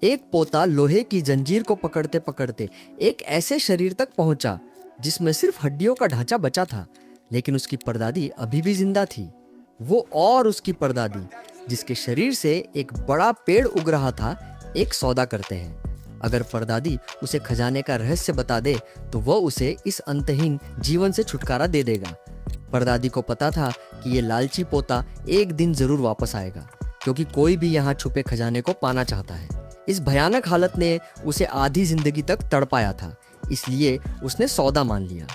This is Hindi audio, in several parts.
एक पोता लोहे की जंजीर को पकड़ते पकड़ते एक ऐसे शरीर तक पहुंचा जिसमें सिर्फ हड्डियों का ढांचा बचा था, लेकिन उसकी परदादी अभी भी जिंदा थी। वो और उसकी परदादी, जिसके शरीर से एक बड़ा पेड़ उग रहा था, एक सौदा करते हैं। अगर परदादी उसे खजाने का रहस्य बता दे तो वह उसे इस अंतहीन जीवन से छुटकारा दे देगा। परदादी को पता था कि ये लालची पोता एक दिन जरूर वापस आएगा, क्योंकि कोई भी यहाँ छुपे खजाने को पाना चाहता है। इस भयानक हालत ने उसे आधी जिंदगी तक तड़पाया था, इसलिए उसने सौदा मान लिया।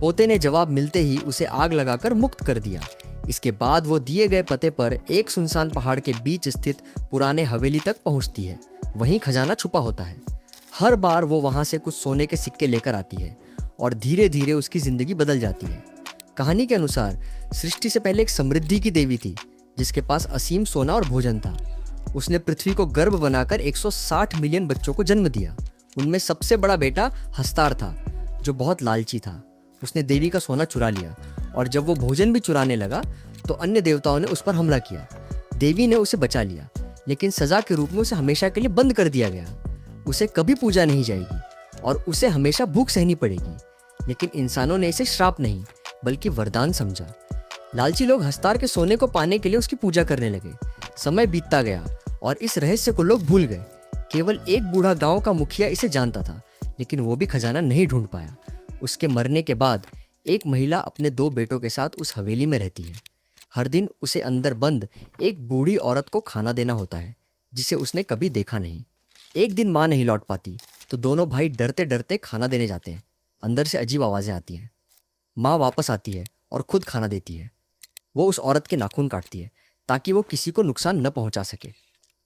पोते ने जवाब मिलते ही उसे आग लगाकर मुक्त कर दिया। इसके बाद वो दिए गए पते पर एक सुनसान पहाड़ के बीच स्थित पुराने हवेली तक पहुंचती है। वहीं खजाना छुपा होता है। हर बार वो वहां से कुछ सोने के सिक्के लेकर आती है और धीरे धीरे उसकी जिंदगी बदल जाती है। कहानी के अनुसार सृष्टि से पहले एक समृद्धि की देवी थी, जिसके पास असीम सोना और भोजन था। उसने पृथ्वी को गर्भ बनाकर 160 मिलियन बच्चों को जन्म दिया। उनमें सबसे बड़ा बेटा हस्तार था, जो बहुत लालची था। उसने देवी का सोना चुरा लिया, और जब वो भोजन भी चुराने लगा तो अन्य देवताओं ने उस पर हमला किया। देवी ने उसे बचा लिया, लेकिन सजा के रूप में उसे हमेशा के लिए बंद कर दिया गया। उसे कभी पूजा नहीं जाएगी और उसे हमेशा भूख सहनी पड़ेगी। लेकिन इंसानों ने इसे श्राप नहीं बल्कि वरदान समझा। लालची लोग हस्तार के सोने को पाने के लिए उसकी पूजा करने लगे। समय बीतता गया और इस रहस्य को लोग भूल गए। केवल एक बूढ़ा गांव का मुखिया इसे जानता था, लेकिन वो भी खजाना नहीं ढूंढ पाया। उसके मरने के बाद एक महिला अपने 2 बेटों के साथ उस हवेली में रहती है। हर दिन उसे अंदर बंद एक बूढ़ी औरत को खाना देना होता है, जिसे उसने कभी देखा नहीं। एक दिन माँ नहीं लौट पाती तो दोनों भाई डरते डरते खाना देने जाते हैं। अंदर से अजीब आवाज़ें आती हैं। माँ वापस आती है और खुद खाना देती है। वो उस औरत के नाखून काटती है ताकि वो किसी को नुकसान न पहुंचा सके।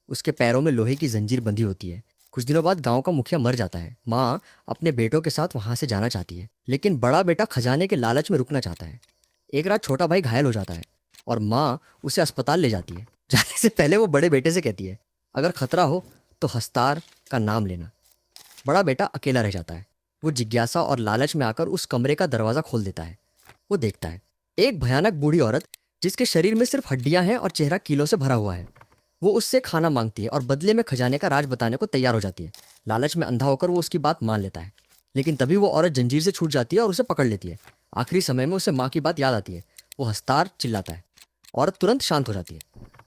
उसके पैरों में लोहे की जंजीर बंधी होती है। कुछ दिनों बाद गांव का मुखिया मर जाता है। माँ अपने बेटों के साथ वहां से जाना चाहती है, लेकिन बड़ा बेटा खजाने के लालच में रुकना चाहता है। एक रात छोटा भाई घायल हो जाता है और माँ उसे अस्पताल ले जाती है। जाने से पहले वो बड़े बेटे से कहती है, अगर खतरा हो तो हस्तार का नाम लेना। बड़ा बेटा अकेला रह जाता है। वो जिज्ञासा और लालच में आकर उस कमरे का दरवाजा खोल देता है। वो देखता है एक भयानक बूढ़ी औरत, जिसके शरीर में सिर्फ हड्डियां हैं और चेहरा कीलों से भरा हुआ है। वो उससे खाना मांगती है और बदले में खजाने का राज बताने को तैयार हो जाती है। लालच में अंधा होकर वो उसकी बात मान लेता है, लेकिन तभी वो औरत जंजीर से छूट जाती है और उसे पकड़ लेती है। आखिरी समय में उसे माँ की बात याद आती है। वो हस्तार चिल्लाता है। औरत तुरंत शांत हो जाती है।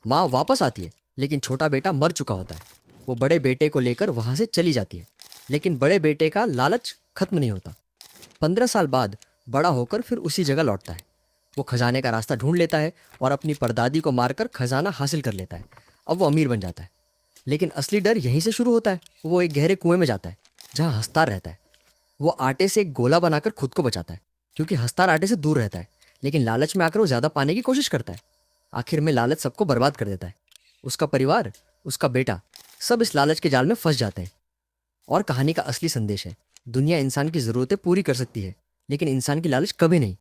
माँ वापस आती है, लेकिन छोटा बेटा मर चुका होता है। वो बड़े बेटे को लेकर वहां से चली जाती है, लेकिन बड़े बेटे का लालच खत्म नहीं होता। 15 साल बाद बड़ा होकर फिर उसी जगह लौटता है। वो खजाने का रास्ता ढूंढ लेता है और अपनी परदादी को मारकर खजाना हासिल कर लेता है। अब वो अमीर बन जाता है, लेकिन असली डर यहीं से शुरू होता है। वो एक गहरे कुएं में जाता है जहाँ हस्तार रहता है। वो आटे से एक गोला बनाकर खुद को बचाता है, क्योंकि हस्तार आटे से दूर रहता है, लेकिन लालच में आकर वो ज्यादा पाने की कोशिश करता है। आखिर में लालच सबको बर्बाद कर देता है। उसका परिवार, उसका बेटा, सब इस लालच के जाल में फंस जाते हैं। और कहानी का असली संदेश है, दुनिया इंसान की जरूरतें पूरी कर सकती है, लेकिन इंसान की लालच कभी नहीं।